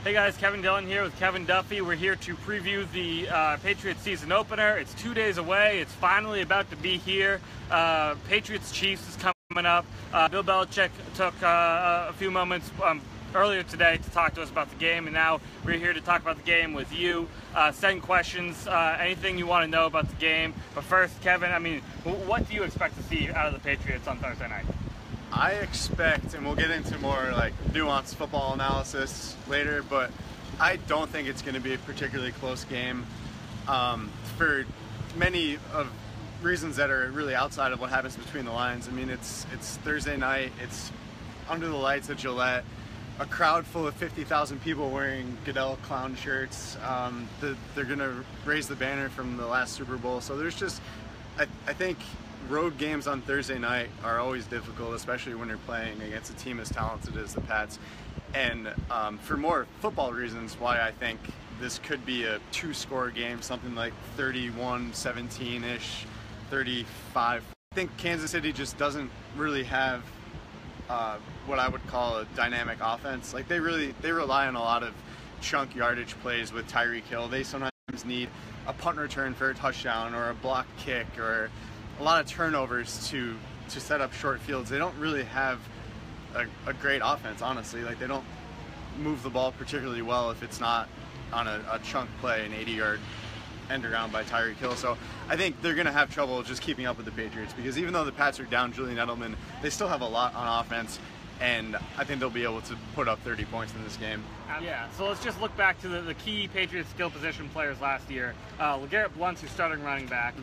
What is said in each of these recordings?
Hey guys, Kevin Dillon here with Kevin Duffy. We're here to preview the Patriots season opener. It's 2 days away. It's finally about to be here. Patriots Chiefs is coming up. Bill Belichick took a few moments earlier today to talk to us about the game, and now we're here to talk about the game with you. Send questions, anything you want to know about the game. But first, Kevin, I mean, what do you expect to see out of the Patriots on Thursday night? I expect, and we'll get into more like nuanced football analysis later, but I don't think it's going to be a particularly close game for many of reasons that are really outside of what happens between the lines. I mean, it's Thursday night, it's under the lights at Gillette, a crowd full of 50,000 people wearing Goodell clown shirts. They're going to raise the banner from the last Super Bowl, so there's just, I think road games on Thursday night are always difficult, especially when you're playing against a team as talented as the Pats. And for more football reasons, why I think this could be a two-score game, something like 31-17-ish, 35. I think Kansas City just doesn't really have what I would call a dynamic offense. Like they rely on a lot of chunk yardage plays with Tyreek Hill. They sometimes need a punt return for a touchdown or a block kick or a lot of turnovers to set up short fields. They don't really have a great offense, honestly. Like they don't move the ball particularly well if it's not on a chunk play, an 80-yard end around by Tyreek Hill. So I think they're going to have trouble just keeping up with the Patriots, because even though the Pats are down Julian Edelman, they still have a lot on offense, and I think they'll be able to put up 30 points in this game. Yeah, so let's just look back to the key Patriots skill position players last year. LeGarrette Blount's your starting running back.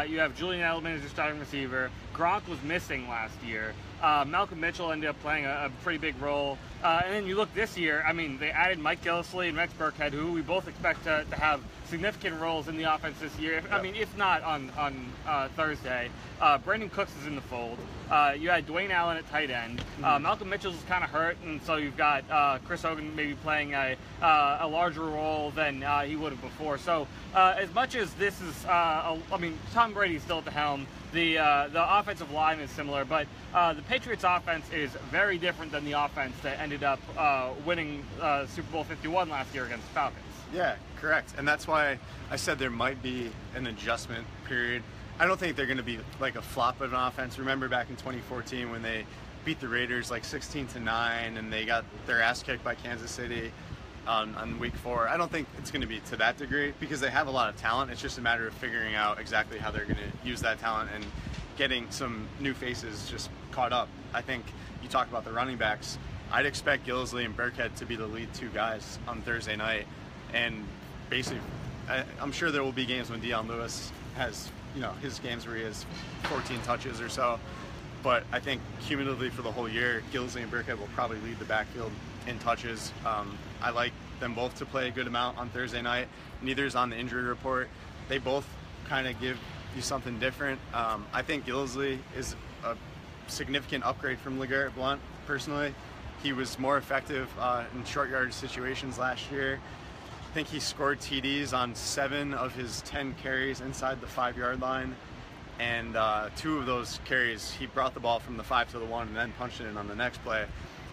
You have Julian Edelman as your starting receiver. Gronk was missing last year. Malcolm Mitchell ended up playing a pretty big role. And then you look this year, I mean, they added Mike Gillislee and Rex Burkhead, who we both expect to have significant roles in the offense this year. I mean, if not on Thursday. Brandon Cooks is in the fold. You had Dwayne Allen at tight end. Malcolm Mitchell's kind of hurt, and so you've got Chris Hogan maybe playing a larger role than he would have before. So as much as this is, I mean, Tom Brady's still at the helm. The offensive line is similar, but the Patriots offense is very different than the offense that ended up winning Super Bowl 51 last year against the Falcons. Yeah, correct. And that's why I said there might be an adjustment period. I don't think they're going to be like a flop of an offense. Remember back in 2014 when they beat the Raiders like 16-9 and they got their ass kicked by Kansas City on week 4. I don't think it's going to be to that degree, because they have a lot of talent. It's just a matter of figuring out exactly how they're going to use that talent and getting some new faces just caught up. I think you talked about the running backs. I'd expect Gillislee and Burkhead to be the lead two guys on Thursday night. And basically, I'm sure there will be games when Dion Lewis has, his games where he has 14 touches or so. But I think cumulatively for the whole year, Gillislee and Burkhead will probably lead the backfield in touches. I like them both to play a good amount on Thursday night. Neither is on the injury report. They both kind of give you something different. I think Gillislee is a significant upgrade from LeGarrette Blount, personally. He was more effective in short yardage situations last year. I think he scored TDs on 7 of his 10 carries inside the 5-yard line. And 2 of those carries, he brought the ball from the 5 to the 1 and then punched it in on the next play.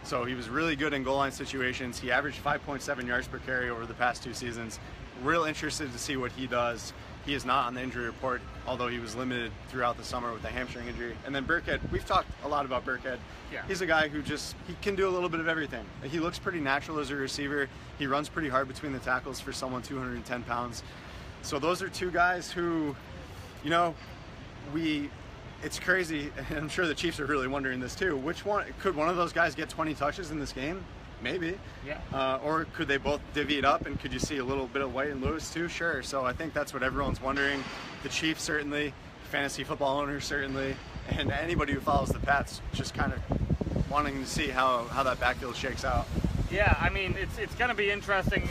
So he was really good in goal line situations. He averaged 5.7 yards per carry over the past 2 seasons. Real interested to see what he does. He is not on the injury report, although he was limited throughout the summer with a hamstring injury. And then Burkhead, we've talked a lot about Burkhead. Yeah. He's a guy who he can do a little bit of everything. He looks pretty natural as a receiver. He runs pretty hard between the tackles for someone 210 pounds. So those are 2 guys who, it's crazy, and I'm sure the Chiefs are really wondering this too. Could one of those guys get 20 touches in this game? Maybe. Yeah. Or could they both divvy it up, and could you see a little bit of White and Lewis too? Sure. So I think that's what everyone's wondering. The Chiefs certainly, fantasy football owners certainly, and anybody who follows the Pats just kind of wanting to see how that backfield shakes out. Yeah, I mean, it's going to be interesting.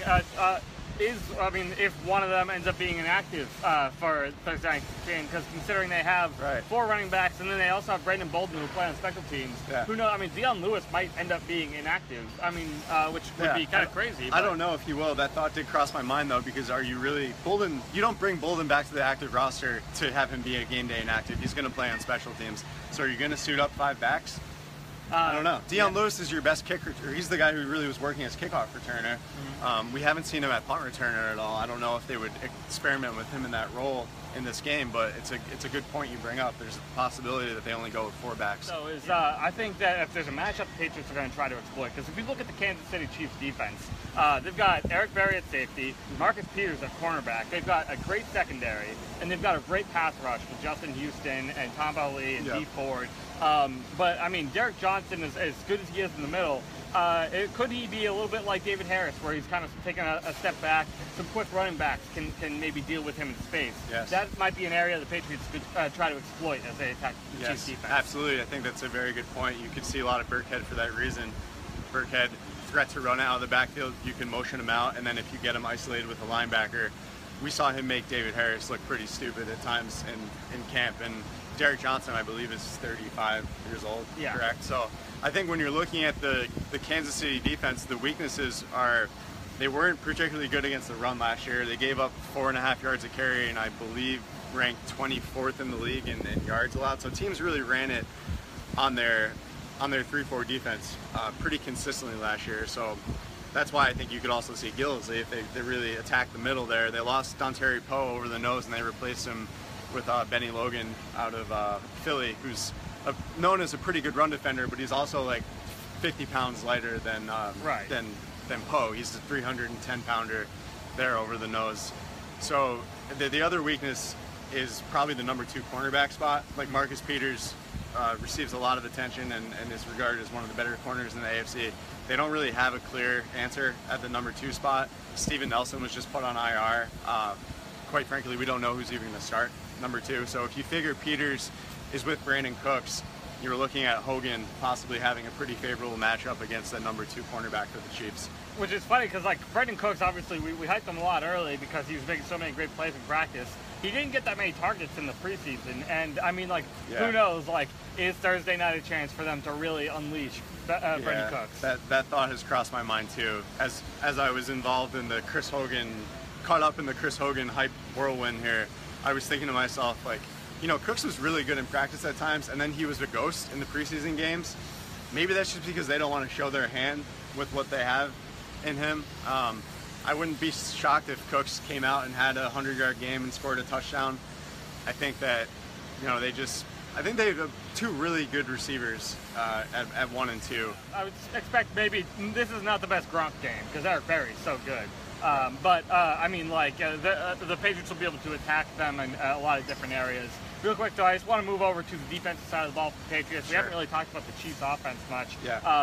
If one of them ends up being inactive for Thursday night game, because considering they have 4 running backs, and then they also have Brandon Bolden who play on special teams. Yeah. Who knows? I mean, Dion Lewis might end up being inactive. I mean, which would be kind of crazy. I don't know if he will. That thought did cross my mind though, because are you really Bolden? You don't bring Bolden back to the active roster to have him be a game day inactive. He's going to play on special teams. So are you going to suit up 5 backs? I don't know. Dillon Lewis is your best kicker. He's the guy who really was working as kickoff returner. We haven't seen him at punt returner at all. I don't know if they would experiment with him in that role in this game, but it's a good point you bring up. There's a possibility that they only go with 4 backs. So I think that if there's a matchup the Patriots are going to try to exploit, because if you look at the Kansas City Chiefs defense, they've got Eric Berry at safety, Marcus Peters at cornerback. They've got a great secondary, and they've got a great pass rush with Justin Houston and Tom Lee and Dee Ford. But I mean, Derek Johnson is as good as he is in the middle. Could he be a little bit like David Harris, where he's kind of taking a step back? Some quick running backs can maybe deal with him in space. Yes. That might be an area the Patriots could try to exploit as they attack the Chiefs defense. Absolutely. I think that's a very good point. You could see a lot of Burkhead for that reason. Burkhead, threat to run out of the backfield, you can motion him out, and then if you get him isolated with a linebacker, we saw him make David Harris look pretty stupid at times in camp. And Derek Johnson, I believe, is 35 years old, correct? So I think when you're looking at the Kansas City defense, the weaknesses are they weren't particularly good against the run last year. They gave up 4.5 yards a carry, and I believe ranked 24th in the league in yards allowed. So teams really ran it on their 3-4 defense pretty consistently last year. So that's why I think you could also see Gillisley if they really attacked the middle there. They lost Dontari Poe over the nose, and they replaced him with Benny Logan out of Philly, who's known as a pretty good run defender, but he's also like 50 pounds lighter than Poe. He's a 310-pounder there over the nose. So the other weakness is probably the number 2 cornerback spot. Like Marcus Peters receives a lot of attention and is regarded as one of the better corners in the AFC. They don't really have a clear answer at the number 2 spot. Steven Nelson was just put on IR. Quite frankly, we don't know who's even going to start number 2. So if you figure Peters is with Brandon Cooks, you're looking at Hogan possibly having a pretty favorable matchup against the number 2 cornerback for the Chiefs. Which is funny because, like, Brandon Cooks, obviously, we hyped him a lot early because he was making so many great plays in practice. He didn't get that many targets in the preseason, and I mean, like, who knows? Like, is Thursday night a chance for them to really unleash Brandon Cooks? That thought has crossed my mind too. As I was involved in the Chris Hogan, caught up in the Chris Hogan hype whirlwind here, I was thinking to myself, like, you know, Cooks was really good in practice at times, and then he was a ghost in the preseason games. Maybe that's just because they don't want to show their hand with what they have in him. I wouldn't be shocked if Cooks came out and had a 100-yard game and scored a touchdown. I think that, you know, I think they have 2 really good receivers at 1 and 2. I would expect maybe this is not the best Gronk game because Eric Berry's so good. But I mean, like, the Patriots will be able to attack them in a lot of different areas. Real quick, though, I just want to move over to the defensive side of the ball for the Patriots. We haven't really talked about the Chiefs' offense much.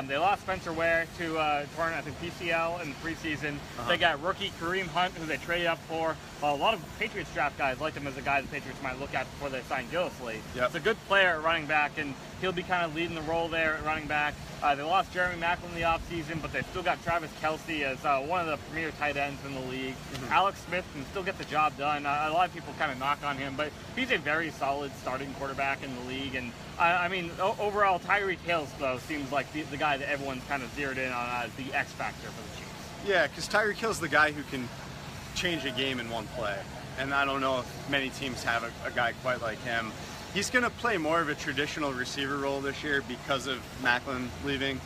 They lost Spencer Ware to torn, I think, PCL in the preseason. They got rookie Kareem Hunt, who they traded up for. A lot of Patriots draft guys liked him as a guy the Patriots might look at before they sign Gillisley. It's a good player at running back, and he'll be kind of leading the role there at running back. They lost Jeremy Maclin in the offseason, but they've still got Travis Kelce as one of the premier tight ends in the league. Alex Smith can still get the job done. A lot of people kind of knock on him, but he's a very solid starting quarterback in the league. And I mean, overall, Tyreek Hill, though, seems like the guy that everyone's kind of zeroed in on as the X factor for the Chiefs. Yeah, because Tyreek Hill's the guy who can change a game in one play. And I don't know if many teams have a guy quite like him. He's going to play more of a traditional receiver role this year because of Maclin leaving.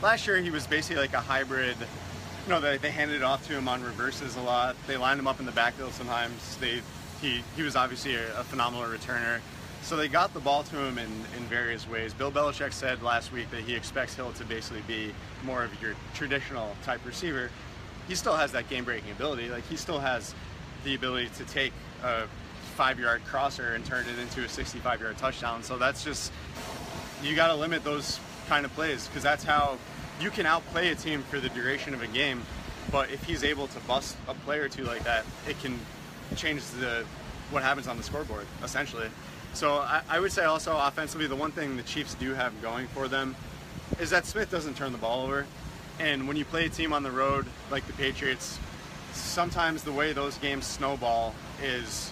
Last year, he was basically like a hybrid. You know, they handed it off to him on reverses a lot. They lined him up in the backfield sometimes. He was obviously a phenomenal returner. So they got the ball to him in various ways. Bill Belichick said last week that he expects Hill to basically be more of your traditional type receiver. He still has that game-breaking ability. Like, he still has the ability to take a 5-yard crosser and turn it into a 65-yard touchdown. So that's just, you got to limit those kind of plays because that's how you can outplay a team for the duration of a game. But if he's able to bust a play or two like that, it can change what happens on the scoreboard, essentially. So I would say also offensively, the one thing the Chiefs do have going for them is that Smith doesn't turn the ball over. And when you play a team on the road like the Patriots, sometimes the way those games snowball is,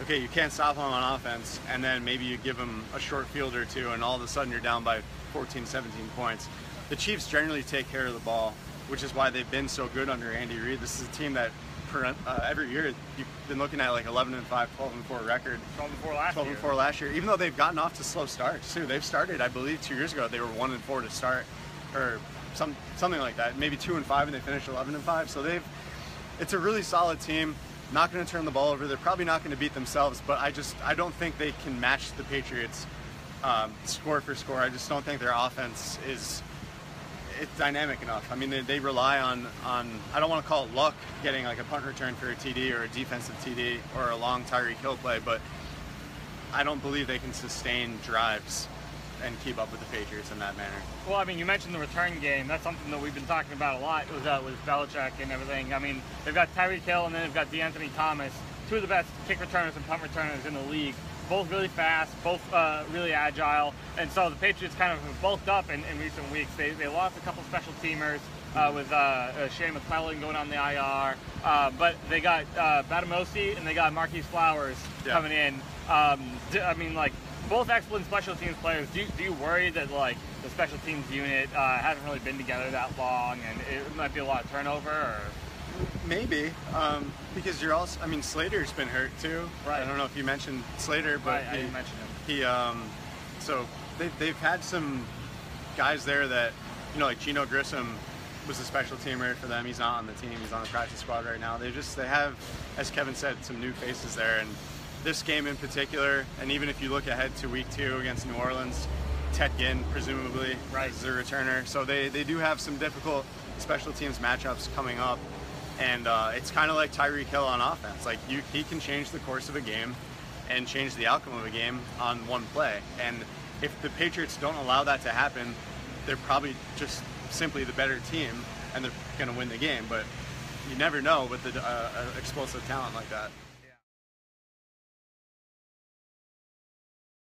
okay, you can't stop them on offense, and then maybe you give them a short field or two, and all of a sudden you're down by 14, 17 points. The Chiefs generally take care of the ball, which is why they've been so good under Andy Reid. This is a team that every year you've been looking at like 11-5, 12-4 record. 12-4 last 12 year. 12-4 last year. Even though they've gotten off to slow starts too. They've started, I believe, 2 years ago. They were 1-4 to start, or something like that. Maybe 2-5, and they finished 11-5. So it's a really solid team. Not going to turn the ball over. They're probably not going to beat themselves, but I don't think they can match the Patriots score for score. I just don't think their offense is dynamic enough. I mean, they rely on I don't want to call it luck, getting like a punt return for a TD or a defensive TD or a long Tyreek Hill play, but I don't believe they can sustain drives and keep up with the Patriots in that manner. Well, I mean, you mentioned the return game. That's something that we've been talking about a lot with Belichick and everything. I mean, they've got Tyreek Hill and then they've got DeAnthony Thomas, two of the best kick returners and punt returners in the league. Both really fast, both really agile, and so the Patriots kind of bulked up in recent weeks. They lost a couple special teamers with Shane McClellan going on the IR, but they got Batamosi and they got Marquise Flowers coming in. I mean, like, both excellent special teams players. Do you worry that like the special teams unit hasn't really been together that long and it might be a lot of turnover? Or? Maybe, because you're also, I mean, Slater's been hurt too. Right. I don't know if you mentioned Slater, but I didn't mention him. So they've had some guys there that, you know, like Geno Grissom was a special teamer for them. He's not on the team. He's on the practice squad right now. They have, as Kevin said, some new faces there. And this game in particular, and even if you look ahead to week 2 against New Orleans, Ted Ginn presumably is a returner. So they do have some difficult special teams matchups coming up. And it's kind of like Tyreek Hill on offense. Like he can change the course of a game and change the outcome of a game on one play. And if the Patriots don't allow that to happen, they're probably just simply the better team and they're going to win the game. But you never know with the explosive talent like that.